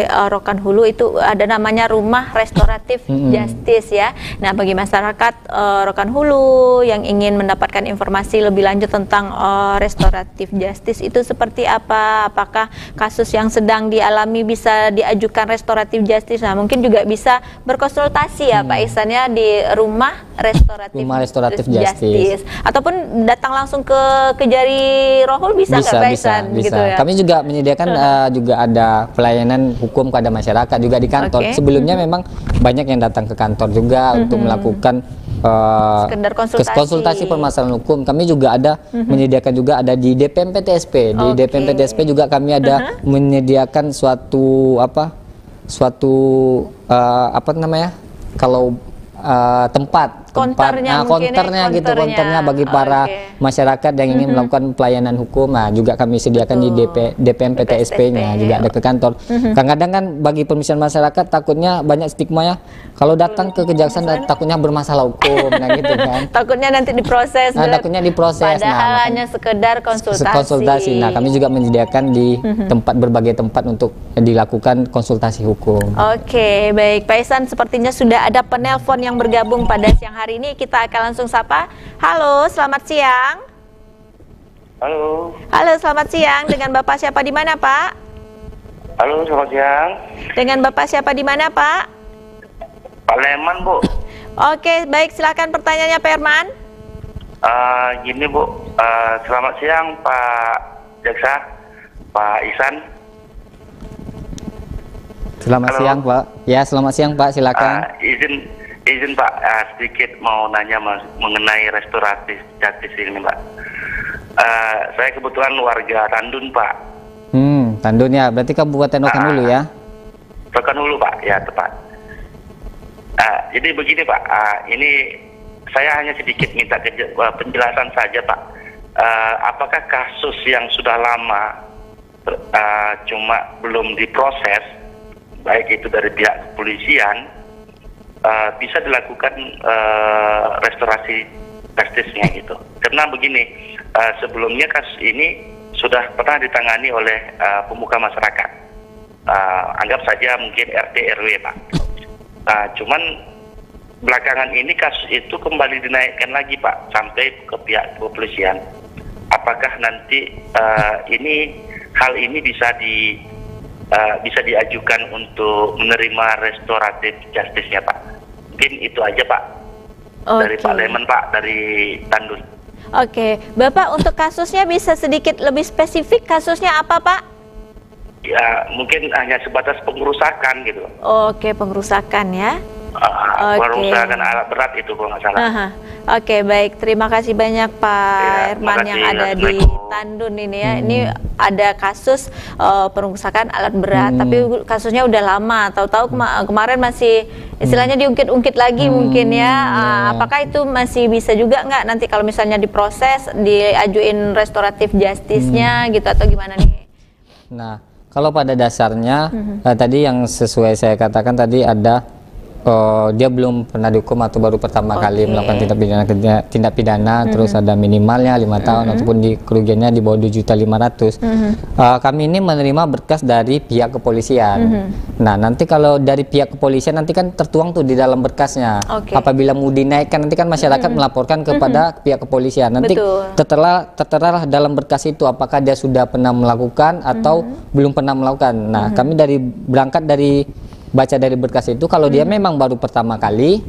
Rokan Hulu itu ada namanya Rumah Restoratif Justice ya. Nah, bagi masyarakat Rokan Hulu yang ingin mendapatkan informasi lebih lanjut tentang restoratif justice itu seperti apa? Apakah kasus yang sedang dialami bisa diajukan restoratif justice? Nah, mungkin juga bisa berkonsultasi ya Pak Iksan ya di Rumah Restoratif Justice. Ataupun datang langsung ke Kejari Rohul bisa nggak Pak Iksan? Bisa. Gitu ya? Kami juga menyediakan juga ada pelayanan hukum kepada masyarakat juga di kantor. Sebelumnya memang banyak yang datang ke kantor juga untuk melakukan sekedar konsultasi permasalahan hukum. Kami juga ada menyediakan juga ada di DPM PTSP. Di DPM PTSP juga kami ada menyediakan suatu kalau tempat konternya bagi para masyarakat yang ingin melakukan pelayanan hukum. Nah, juga kami sediakan di DPM PTSP-nya juga ada ke kantor. Kadang-kadang kan bagi permisalan masyarakat takutnya banyak stigma ya. Kalau datang ke kejaksaan takutnya bermasalah hukum, nah gitu kan. Takutnya nanti diproses. Takutnya diproses. Padahal hanya sekedar konsultasi. Nah, kami juga menyediakan di berbagai tempat untuk dilakukan konsultasi hukum. Oke, baik Pak Iksan, sepertinya sudah ada penelpon yang bergabung pada siang hari ini. Kita akan langsung sapa. Halo, selamat siang. Halo. Halo, selamat siang. Dengan Bapak siapa di mana, Pak? Halo, selamat siang. Dengan Bapak siapa di mana, Pak? Pak Leman, Bu. Oke, baik. Silakan pertanyaannya, Pak Herman. Gini, Bu. Selamat siang, Pak Jaksa, Pak Iksan. Selamat siang, Pak. Ya, selamat siang, Pak. Silakan. Izin Pak, sedikit mau nanya mengenai restoratif justice ini, Pak. Saya kebetulan warga Tandun, Pak. Tandun ya, berarti Kabupaten Rokan Hulu ya? Rokan Hulu, Pak, ya tepat. Jadi begini, Pak, ini saya hanya sedikit minta penjelasan saja, Pak. Apakah kasus yang sudah lama cuma belum diproses, baik itu dari pihak kepolisian, bisa dilakukan restorasi justice-nya gitu. Karena begini, sebelumnya kasus ini sudah pernah ditangani oleh pemuka masyarakat. Anggap saja mungkin RT RW, Pak. Cuman belakangan ini kasus itu kembali dinaikkan lagi, Pak, sampai ke pihak kepolisian. Apakah nanti hal ini bisa diajukan untuk menerima restoratif justice-nya, Pak? Mungkin itu aja, Pak. Dari Pak Leman, Pak, dari Tandun. Oke, Bapak untuk kasusnya bisa sedikit lebih spesifik, kasusnya apa, Pak? Ya, mungkin hanya sebatas pengerusakan gitu. Oke, pengerusakan ya. Pengerusakan alat berat itu kalau nggak salah. Oke, baik. Terima kasih banyak Pak Herman yang ada di Tandun ini ya. Ini ada kasus pengerusakan alat berat, tapi kasusnya udah lama. Tahu-tahu kemarin masih istilahnya diungkit-ungkit lagi mungkin ya. Apakah itu masih bisa juga nggak nanti kalau misalnya diproses, diajuin restoratif justice-nya gitu atau gimana nih? Nah, kalau pada dasarnya tadi yang sesuai saya katakan tadi ada dia belum pernah dihukum atau baru pertama kali melakukan tindak pidana, terus ada minimalnya 5 tahun ataupun di kerugiannya di bawah 2.500.000. Kami ini menerima berkas dari pihak kepolisian. Nah, nanti kalau dari pihak kepolisian nanti kan tertuang tuh di dalam berkasnya. Apabila mau dinaikkan nanti kan masyarakat melaporkan kepada pihak kepolisian. Nanti tertera dalam berkas itu apakah dia sudah pernah melakukan atau belum pernah melakukan. Nah, kami berangkat dari baca dari berkas itu, kalau dia memang baru pertama kali,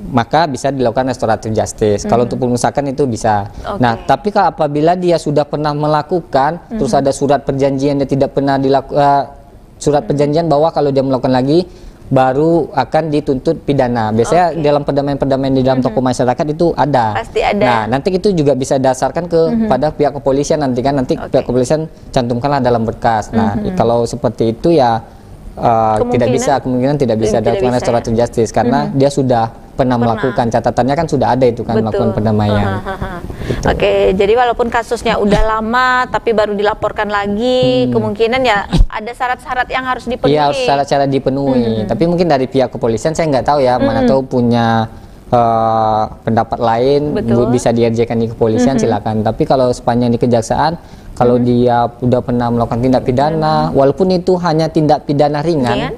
maka bisa dilakukan restoratif justice. Kalau untuk pengusahaan itu bisa. Nah, tapi kalau apabila dia sudah pernah melakukan, terus ada surat perjanjian dia tidak pernah dilakukan, surat perjanjian bahwa kalau dia melakukan lagi, baru akan dituntut pidana. Biasanya dalam perdamaian-perdamaian di dalam tokoh masyarakat itu ada. Pasti ada. Nah, nanti itu juga bisa dasarkan kepada pihak kepolisian nanti kan. Nanti pihak kepolisian cantumkanlah dalam berkas. Nah, kalau seperti itu ya kemungkinan tidak bisa dilakukan restoratif justice karena dia sudah pernah melakukan, catatannya kan sudah ada itu kan. Betul. Melakukan perdamaian. Gitu. Oke, jadi walaupun kasusnya udah lama tapi baru dilaporkan lagi, kemungkinan ya ada syarat-syarat yang harus dipenuhi. Iya, syarat-syarat dipenuhi. Tapi mungkin dari pihak kepolisian saya nggak tahu ya, mana tahu punya pendapat lain. Bisa diajukan di kepolisian silakan. Tapi kalau sepanjang di kejaksaan, kalau dia sudah pernah melakukan tindak pidana, walaupun itu hanya tindak pidana ringan,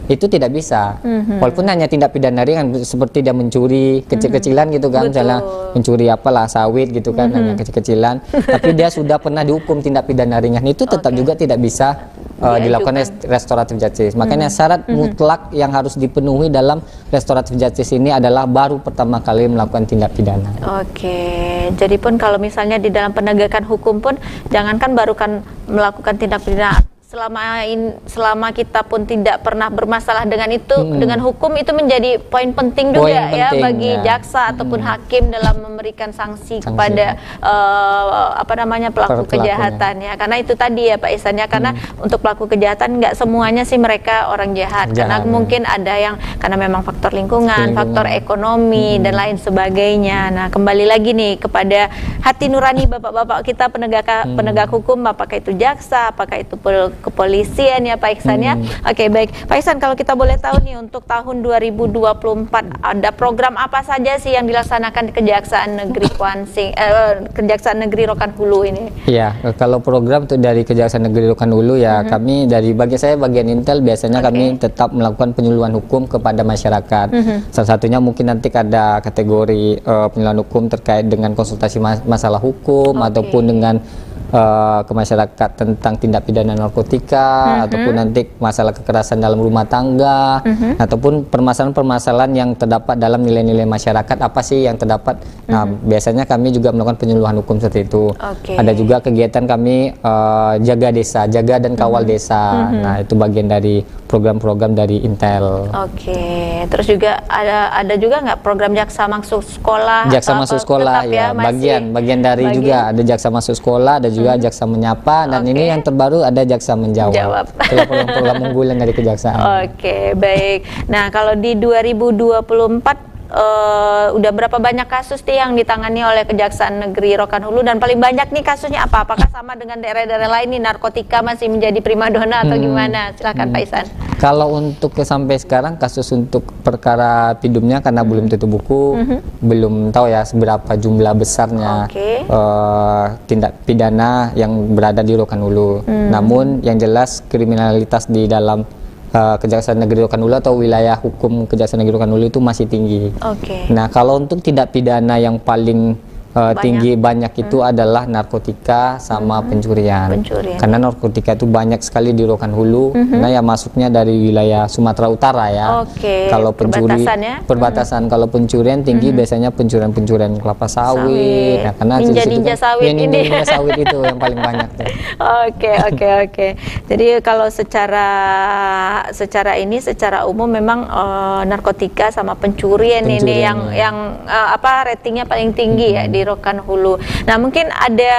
itu tidak bisa. Walaupun hanya tindak pidana ringan, seperti dia mencuri kecil-kecilan gitu kan, misalnya mencuri apalah sawit gitu kan, hanya kecil-kecilan. Tapi dia sudah pernah dihukum tindak pidana ringan, itu tetap juga tidak bisa dilakukan restoratif justice. Makanya syarat mutlak yang harus dipenuhi dalam restoratif justice ini adalah baru pertama kali melakukan tindak pidana. Oke, jadi pun kalau misalnya di dalam penegakan hukum pun jangankan baru kan melakukan tindak pidana, selama kita pun tidak pernah bermasalah dengan itu, dengan hukum, itu menjadi poin penting juga ya bagi jaksa ataupun hakim dalam memberikan sanksi kepada pelaku kejahatan ya. Karena itu tadi ya Pak Ihsan ya, karena untuk pelaku kejahatan nggak semuanya sih mereka orang jahat. Karena mungkin ada yang karena memang faktor lingkungan, faktor ekonomi dan lain sebagainya. Nah, kembali lagi nih kepada hati nurani bapak-bapak kita penegak hukum, apakah itu jaksa, apakah itu kepolisian ya Pak Ihsan ya. Oke, baik Pak Ihsan, kalau kita boleh tahu nih untuk tahun 2024 ada program apa saja sih yang dilaksanakan di Kejaksaan Negeri Kejaksaan Negeri Rokan Hulu ini? Iya, kalau program tuh dari Kejaksaan Negeri Rokan Hulu ya kami dari bagian Intel biasanya kami tetap melakukan penyuluhan hukum kepada masyarakat. Salah satunya mungkin nanti ada kategori penyuluhan hukum terkait dengan konsultasi masalah hukum ataupun dengan ke masyarakat tentang tindak pidana narkotika ataupun nanti masalah kekerasan dalam rumah tangga ataupun permasalahan-permasalahan yang terdapat dalam nilai-nilai masyarakat apa sih yang terdapat. Nah, biasanya kami juga melakukan penyuluhan hukum seperti itu. Ada juga kegiatan kami jaga desa, jaga dan kawal desa. Nah, itu bagian dari program-program dari Intel. Terus juga ada juga nggak program jaksa masuk sekolah? Jaksa masuk sekolah ya, bagian dari juga ada jaksa masuk sekolah, ada juga jaksa menyapa, dan ini yang terbaru ada jaksa menjawab. Itulah program-program unggulan dari kejaksaan. Baik. Nah, kalau di 2024 udah berapa banyak kasus nih yang ditangani oleh Kejaksaan Negeri Rokan Hulu, dan paling banyak nih kasusnya apa? Apakah sama dengan daerah-daerah lain nih, narkotika masih menjadi primadona atau gimana? Silakan Pak Ihsan. Kalau untuk sampai sekarang kasus untuk perkara pidumnya karena belum tutup buku, belum tahu ya seberapa jumlah besarnya tindak pidana yang berada di Rokan Hulu. Namun yang jelas kriminalitas di dalam Kejaksaan Negeri Rokan Hulu atau wilayah hukum Kejaksaan Negeri Rokan Hulu itu masih tinggi. Nah, kalau untuk tindak pidana yang paling tinggi banyak itu adalah narkotika sama pencurian. Karena narkotika itu banyak sekali di Rokan Hulu, karena ya masuknya dari wilayah Sumatera Utara ya. Kalau perbatasan, kalau pencurian tinggi biasanya pencurian kelapa sawit. Nah, karena ninja sawit ini. Ninja sawit itu yang paling banyak. Oke. Jadi kalau secara umum memang narkotika sama pencurian ini yang ratingnya paling tinggi ya di Rokan Hulu. Nah, mungkin ada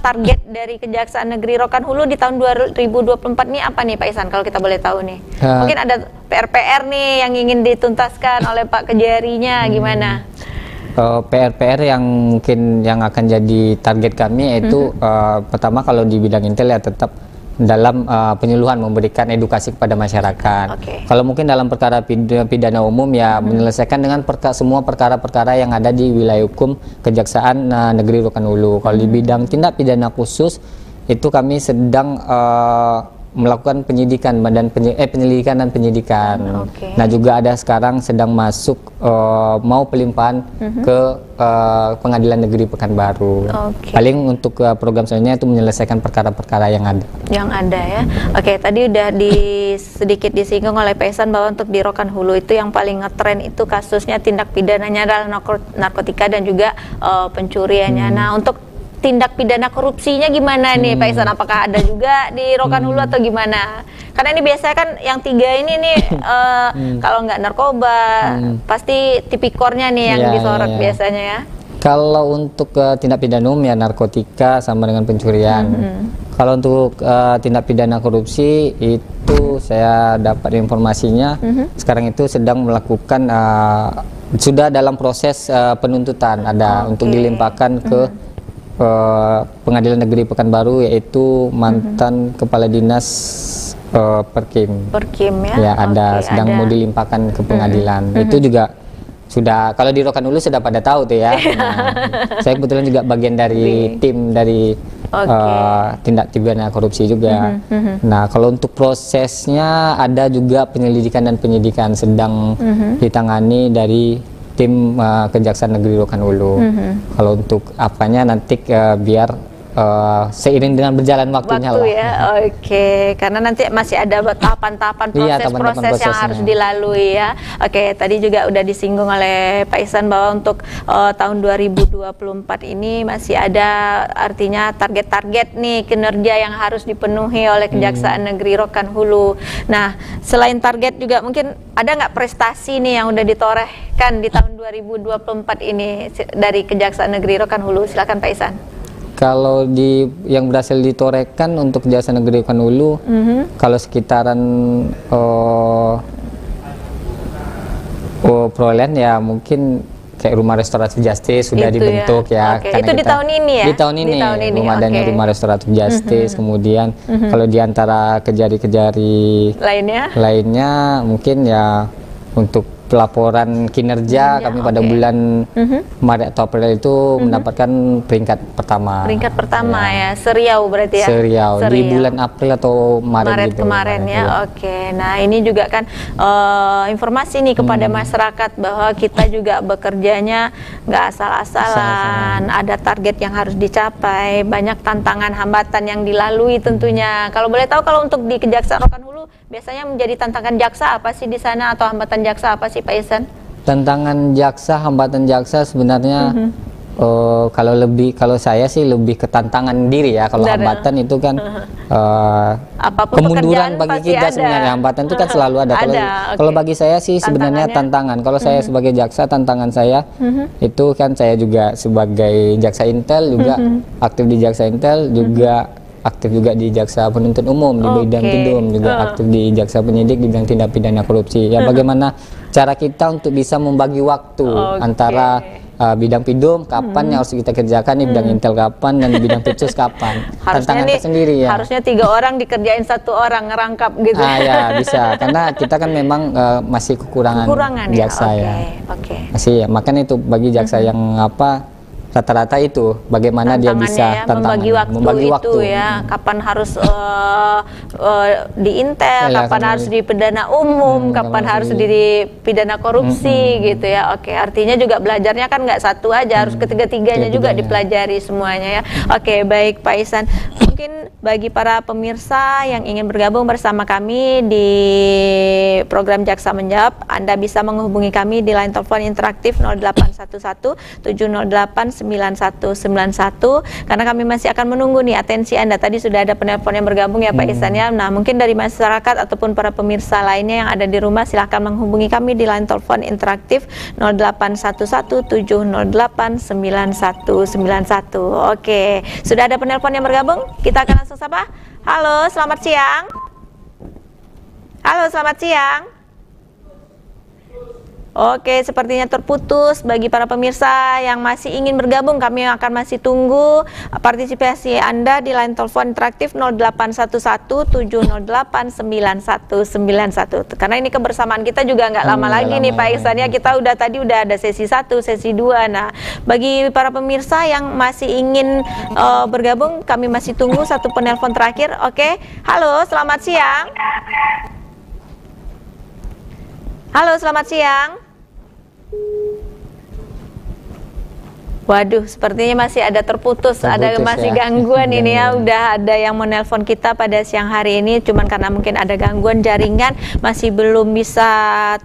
target dari Kejaksaan Negeri Rokan Hulu di tahun 2024 ini apa nih Pak Ihsan, kalau kita boleh tahu nih? Mungkin ada PR-PR nih yang ingin dituntaskan oleh Pak Kejarinya, gimana? PR-PR yang mungkin yang akan jadi target kami yaitu pertama kalau di bidang Intel ya tetap dalam penyuluhan, memberikan edukasi kepada masyarakat. Kalau mungkin dalam perkara pidana umum ya menyelesaikan dengan semua perkara-perkara yang ada di wilayah hukum Kejaksaan Negeri Rokan Hulu. Kalau di bidang tindak pidana khusus itu kami sedang melakukan penyidikan penyelidikan dan penyidikan. Nah juga ada sekarang sedang masuk mau pelimpahan ke Pengadilan Negeri Pekanbaru. Paling untuk program selanjutnya itu menyelesaikan perkara-perkara yang ada. Yang ada ya. Oke, tadi udah sedikit disinggung oleh Pak Ihsan bahwa untuk di Rokan Hulu itu yang paling ngetren itu kasusnya tindak pidananya adalah narkotika dan juga pencuriannya. Nah untuk tindak pidana korupsinya gimana nih Pak Ihsan? Apakah ada juga di Rokan Hulu atau gimana? Karena ini biasanya kan yang 3 ini nih kalau nggak narkoba pasti tipikornya nih yang disorot biasanya ya. Kalau untuk tindak pidana umum ya narkotika sama dengan pencurian. Kalau untuk tindak pidana korupsi itu saya dapat informasinya sekarang itu sedang melakukan sudah dalam proses penuntutan ada untuk dilimpahkan ke Pengadilan Negeri Pekanbaru, yaitu mantan Kepala Dinas Perkim ya ada sedang mau dilimpahkan ke pengadilan. Itu juga sudah, kalau di Rokan Hulu sudah pada tahu tuh ya. Saya kebetulan juga bagian dari tim dari tindak pidana korupsi juga. Nah kalau untuk prosesnya ada juga penyelidikan dan penyidikan sedang ditangani dari tim Kejaksaan Negeri Rokan Hulu. Kalau untuk apanya nanti biar seiring dengan berjalan waktunya lah. Ya, karena nanti masih ada tahapan-tahapan proses yang harus dilalui ya. Tadi juga udah disinggung oleh Pak Ihsan bahwa untuk tahun 2024 ini masih ada artinya target-target nih kinerja yang harus dipenuhi oleh Kejaksaan Negeri Rokan Hulu. Nah, selain target juga mungkin ada nggak prestasi nih yang udah ditorehkan di tahun 2024 ini dari Kejaksaan Negeri Rokan Hulu? Silakan Pak Ihsan. Kalau yang berhasil ditorehkan untuk Kejaksaan Negeri Rokan Hulu, kalau sekitaran perolehan ya mungkin kayak rumah restoratif justice sudah dibentuk ya. Itu di tahun ini ya? Di tahun ini belum adanya rumah restoratif justice. Kemudian kalau diantara kejari-kejari lainnya mungkin ya untuk pelaporan kinerja kami pada bulan Maret atau April itu mendapatkan peringkat pertama. Peringkat pertama ya, Seriau berarti ya? Seriau. Di bulan April atau Maret gitu, kemarin ya. Nah ini juga kan informasi nih kepada masyarakat bahwa kita juga bekerjanya nggak asal-asalan, ada target yang harus dicapai, banyak tantangan hambatan yang dilalui tentunya. Kalau boleh tahu kalau untuk di Kejaksaan Rokan Hulu biasanya menjadi tantangan jaksa apa sih di sana atau hambatan jaksa apa sih Pak Ihsan? Tantangan jaksa, hambatan jaksa sebenarnya kalau saya sih lebih ke tantangan diri ya. Kalau hambatan itu kan kemunduran bagi kita sebenarnya. Hambatan itu kan selalu ada. Kalau bagi saya sih sebenarnya tantangan. Kalau saya sebagai jaksa, tantangan saya itu kan saya juga sebagai jaksa intel juga aktif di jaksa intel juga aktif juga di jaksa penuntut umum di bidang pidum, juga aktif di jaksa penyidik di bidang tindak pidana korupsi. Ya bagaimana cara kita untuk bisa membagi waktu antara bidang pidum kapan yang harus kita kerjakan, di bidang intel kapan, dan di bidang pitsus kapan. Tantangan tersendiri ya. Harusnya 3 orang dikerjain 1 orang ngerangkap gitu. Ya bisa, karena kita kan memang masih kekurangan jaksa ya. Masih ya, makanya itu bagi jaksa yang rata-rata itu bagaimana dia bisa membagi waktu ya, kapan harus di intel, kapan harus di pidana umum, kapan harus di pidana korupsi gitu ya. Artinya juga belajarnya kan nggak satu aja, harus ketiga-tiganya juga dipelajari semuanya ya. Baik Pak Ihsan, mungkin bagi para pemirsa yang ingin bergabung bersama kami di program Jaksa Menjawab, Anda bisa menghubungi kami di line telepon interaktif 0811 708 9191 karena kami masih akan menunggu nih atensi Anda. Tadi sudah ada penelpon yang bergabung ya Pak Ihsan ya. Nah mungkin dari masyarakat ataupun para pemirsa lainnya yang ada di rumah silahkan menghubungi kami di line telepon interaktif 0811 708 9191. Sudah ada penelpon yang bergabung, kita akan langsung sapa. Halo, selamat siang. Halo, selamat siang. Oke, sepertinya terputus. Bagi para pemirsa yang masih ingin bergabung, kami akan masih tunggu partisipasi Anda di line telepon interaktif 0811-708-9191. Karena ini kebersamaan kita juga nggak lama lagi nih Pak Ihsan ya. Kita tadi udah ada sesi 1, sesi 2. Nah, bagi para pemirsa yang masih ingin bergabung, kami masih tunggu satu penelpon terakhir. Oke, halo, selamat siang. Halo, selamat siang. Waduh, sepertinya masih ada terputus ada masih ya, gangguan ini ya. Udah ada yang menelpon kita pada siang hari ini, cuman karena mungkin ada gangguan jaringan, masih belum bisa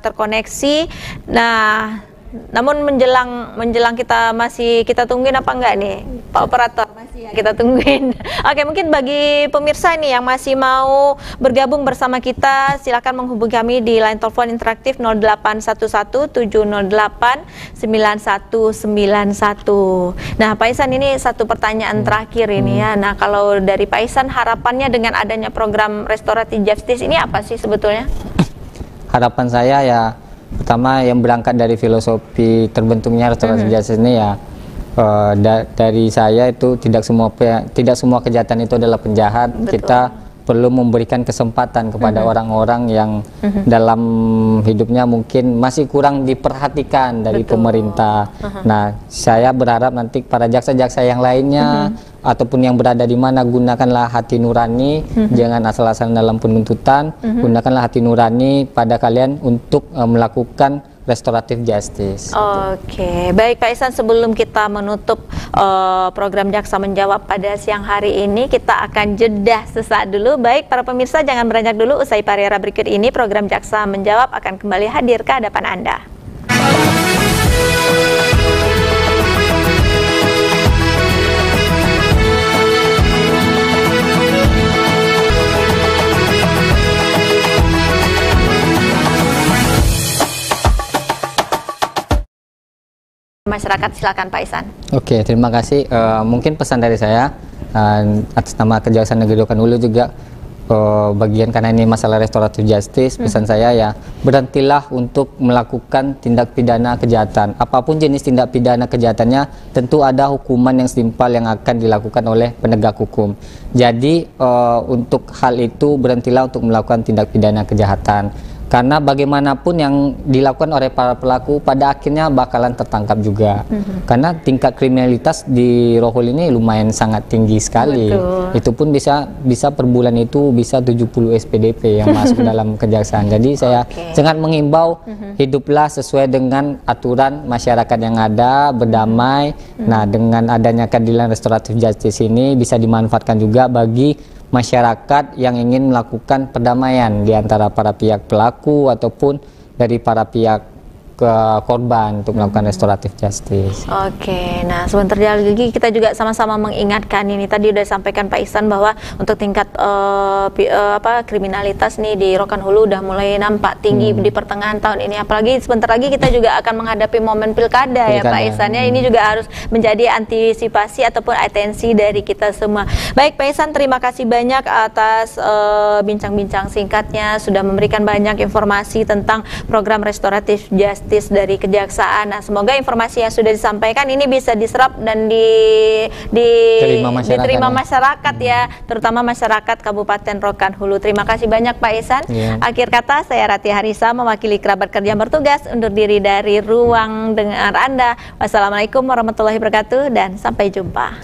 terkoneksi. Nah, namun menjelang kita tungguin apa enggak nih, Pak Operator? Masih ya, kita tungguin. Oke, mungkin bagi pemirsa ini yang masih mau bergabung bersama kita, silakan menghubungi kami di line telepon interaktif 0811-708-9191. Nah, Pak Ihsan, ini satu pertanyaan terakhir ini ya. Nah, kalau dari Pak Ihsan, harapannya dengan adanya program Restoratif Justice ini apa sih sebetulnya? Harapan saya ya, pertama yang berangkat dari filosofi terbentuknya Restoratif Justice ini ya, dari saya itu tidak semua kejahatan itu adalah penjahat. Betul. Kita perlu memberikan kesempatan kepada orang-orang yang dalam hidupnya mungkin masih kurang diperhatikan dari pemerintah. Nah, saya berharap nanti para jaksa-jaksa yang lainnya ataupun yang berada di mana, gunakanlah hati nurani, jangan asal-asalan dalam penuntutan, gunakanlah hati nurani pada kalian untuk melakukan restoratif justice. Oke, baik Pak Ihsan, sebelum kita menutup program Jaksa Menjawab pada siang hari ini, kita akan jeda sesaat dulu. Baik para pemirsa, jangan beranjak dulu. Usai pariwara berikut ini, program Jaksa Menjawab akan kembali hadir ke hadapan Anda. Masyarakat, silakan Pak Ihsan. Oke, terima kasih. Mungkin pesan dari saya atas nama Kejaksaan Negeri Rokan Hulu juga bagian, karena ini masalah restoratif justice, pesan saya ya, berhentilah untuk melakukan tindak pidana kejahatan. Apapun jenis tindak pidana kejahatannya, tentu ada hukuman yang setimpal yang akan dilakukan oleh penegak hukum. Jadi untuk hal itu berhentilah untuk melakukan tindak pidana kejahatan. Karena bagaimanapun yang dilakukan oleh para pelaku pada akhirnya bakalan tertangkap juga. Karena tingkat kriminalitas di Rohul ini lumayan sangat tinggi sekali. Betul. Itu pun bisa per bulan itu bisa 70 SPDP yang masuk dalam kejaksaan. Jadi saya sangat mengimbau, hiduplah sesuai dengan aturan masyarakat yang ada, berdamai. Nah, dengan adanya keadilan restoratif justice ini bisa dimanfaatkan juga bagi masyarakat yang ingin melakukan perdamaian di antara para pihak pelaku ataupun dari para pihak korban untuk melakukan restoratif justice. Oke, nah sebentar lagi kita juga sama-sama mengingatkan ini, tadi udah sampaikan Pak Ihsan bahwa untuk tingkat kriminalitas nih di Rokan Hulu udah mulai nampak tinggi di pertengahan tahun ini, apalagi sebentar lagi kita juga akan menghadapi momen pilkada ya Pak Ihsan ya. Ini juga harus menjadi antisipasi ataupun atensi dari kita semua. Baik Pak Ihsan, terima kasih banyak atas bincang-bincang singkatnya, sudah memberikan banyak informasi tentang program restoratif justice dari Kejaksaan. Nah, semoga informasi yang sudah disampaikan ini bisa diserap dan diterima masyarakat ya, terutama masyarakat Kabupaten Rokan Hulu. Terima kasih banyak Pak Ihsan. Akhir kata, saya Ratia Harisa mewakili kerabat kerja bertugas undur diri dari ruang dengar Anda. Wassalamualaikum warahmatullahi wabarakatuh dan sampai jumpa.